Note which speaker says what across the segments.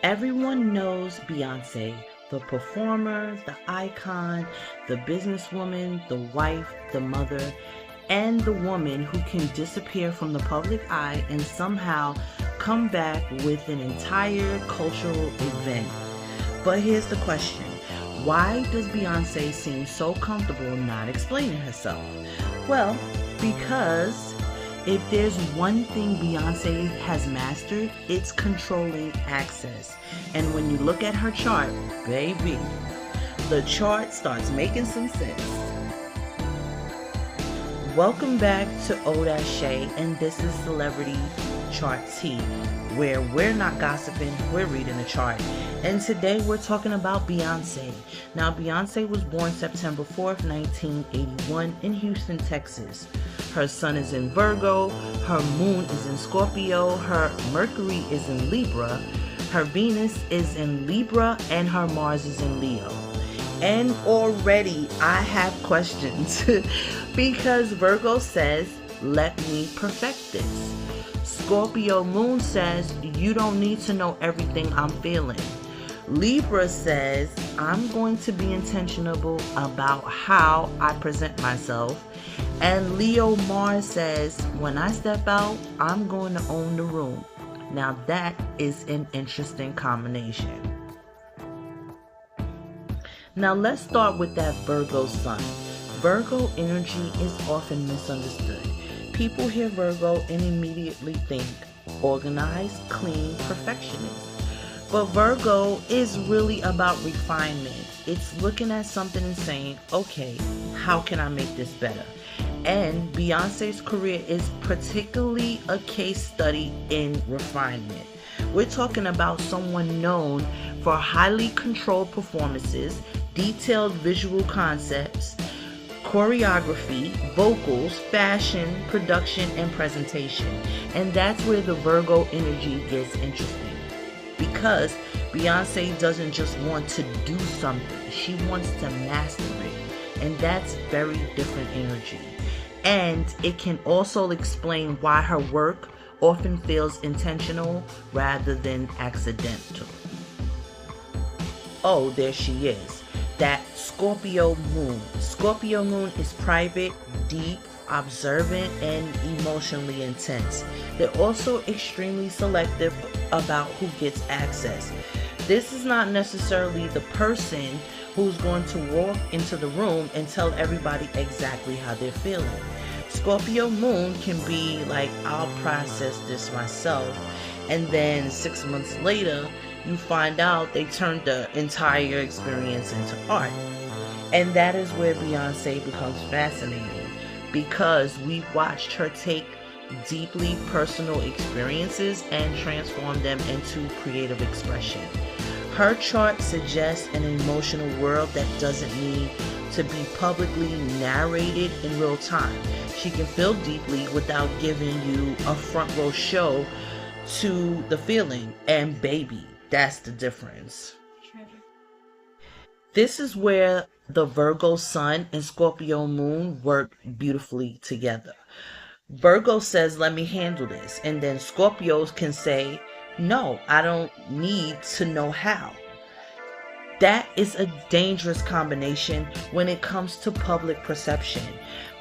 Speaker 1: Everyone knows Beyonce, the performer, the icon, the businesswoman, the wife, the mother, and the woman who can disappear from the public eye and somehow come back with an entire cultural event. But here's the question. Why does Beyonce seem so comfortable not explaining herself? Well, because if there's one thing Beyonce has mastered, it's controlling access. And when you look at her chart, baby, the chart starts making some sense. Welcome back to Oda Shay, and this is Celebrity Chart Tea, where we're not gossiping, we're reading a chart. And today we're talking about Beyonce. Now, Beyonce was born September 4th, 1981 in Houston, Texas. Her sun is in Virgo, her moon is in Scorpio, her Mercury is in Libra, her Venus is in Libra, and her Mars is in Leo. And already I have questions because Virgo says, let me perfect this. Scorpio moon says, you don't need to know everything I'm feeling. Libra says, I'm going to be intentional about how I present myself. And Leo Mars says, when I step out, I'm going to own the room. Now that is an interesting combination. Now let's start with that Virgo sun. Virgo energy is often misunderstood. People hear Virgo and immediately think organized, clean, perfectionist. But Virgo is really about refinement. It's looking at something and saying, okay, how can I make this better? And Beyonce's career is particularly a case study in refinement. We're talking about someone known for highly controlled performances, detailed visual concepts, choreography, vocals, fashion, production, and presentation. And that's where the Virgo energy gets interesting. Because Beyonce doesn't just want to do something, she wants to master it. And that's very different energy. And it can also explain why her work often feels intentional rather than accidental. Oh, there she is. That Scorpio moon. Scorpio moon is private, deep, observant, and emotionally intense. They're also extremely selective about who gets access. This is not necessarily the person who's going to walk into the room and tell everybody exactly how they're feeling. Scorpio moon can be like, I'll process this myself, and then 6 months later you find out they turned the entire experience into art. And that is where Beyonce becomes fascinating, because we've watched her take deeply personal experiences and transform them into creative expression. Her chart suggests an emotional world that doesn't need to be publicly narrated in real time. She can feel deeply without giving you a front row show to the feeling. And baby, that's the difference. This is where the Virgo sun and Scorpio moon work beautifully together. Virgo says, let me handle this. And then Scorpios can say, no, I don't need to know how. That is a dangerous combination when it comes to public perception,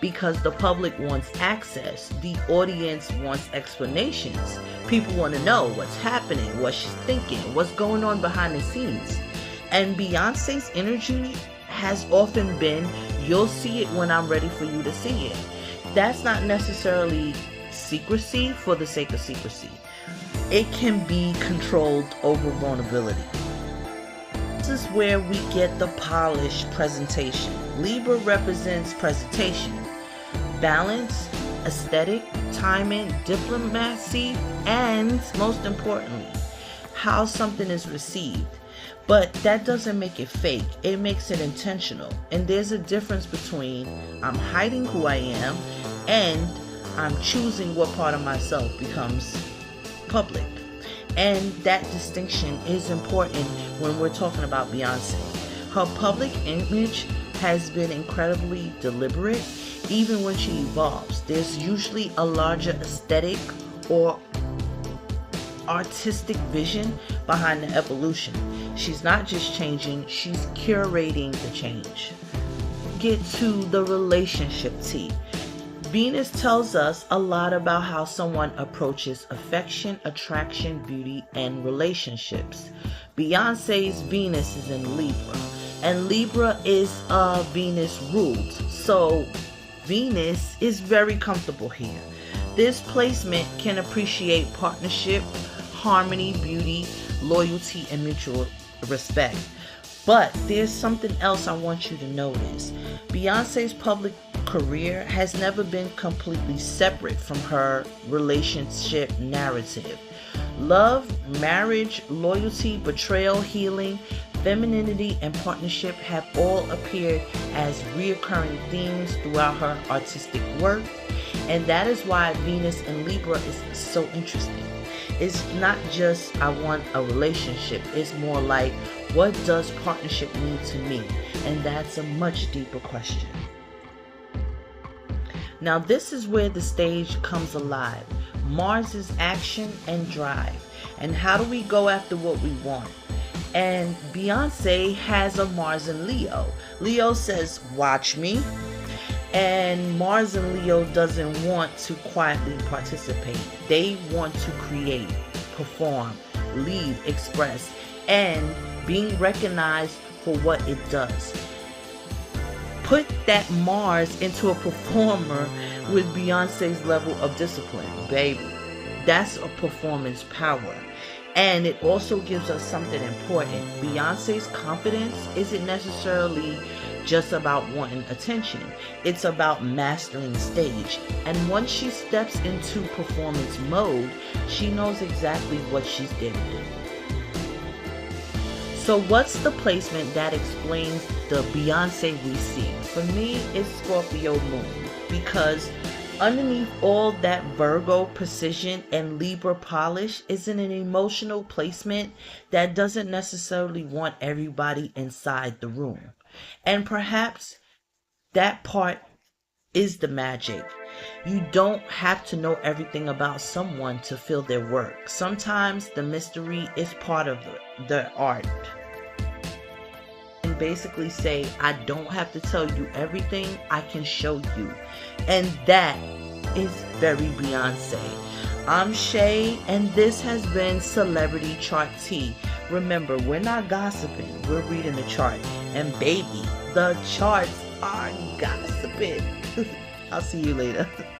Speaker 1: because the public wants access, the audience wants explanations. People want to know what's happening, what she's thinking, what's going on behind the scenes. And Beyonce's energy has often been, you'll see it when I'm ready for you to see it. That's not necessarily secrecy for the sake of secrecy. It can be controlled over vulnerability. This is where we get the polished presentation. Libra represents presentation, balance, aesthetic, timing, diplomacy, and most importantly, how something is received. But that doesn't make it fake. It makes it intentional. And there's a difference between I'm hiding who I am and I'm choosing what part of myself becomes public. And that distinction is important when we're talking about Beyonce. Her public image has been incredibly deliberate. Even when she evolves, there's usually a larger aesthetic or artistic vision behind the evolution. She's not just changing, she's curating the change. Get to the relationship tea. Venus tells us a lot about how someone approaches affection, attraction, beauty, and relationships. Beyonce's Venus is in Libra, and Libra is Venus ruled. So Venus is very comfortable here. This placement can appreciate partnership, harmony, beauty, loyalty, and mutual respect. But there's something else I want you to notice. Beyonce's public career has never been completely separate from her relationship narrative. Love, marriage, loyalty, betrayal, healing, femininity, and partnership have all appeared as reoccurring themes throughout her artistic work. And that is why Venus in Libra is so interesting. It's not just I want a relationship. It's more like, what does partnership mean to me? And that's a much deeper question. Now this is where the stage comes alive. Mars' action and drive. And how do we go after what we want? And Beyonce has a Mars in Leo. Leo says, watch me. And Mars in Leo doesn't want to quietly participate. They want to create, perform, lead, express, and being recognized for what it does. Put that Mars into a performer with Beyonce's level of discipline, baby. That's a performance power. And it also gives us something important. Beyonce's confidence isn't necessarily just about wanting attention. It's about mastering the stage. And once she steps into performance mode, she knows exactly what she's there to do. So what's the placement that explains the Beyonce we see? For me, it's Scorpio moon, because underneath all that Virgo precision and Libra polish is an emotional placement that doesn't necessarily want everybody inside the room. And perhaps that part is the magic. You don't have to know everything about someone to feel their work. Sometimes the mystery is part of the art. And basically say, I don't have to tell you everything, I can show you. And that is very Beyonce. I'm Shay, and this has been Celebrity Chart Tea. Remember, we're not gossiping, we're reading the chart. And baby, the charts are gossiping. I'll see you later.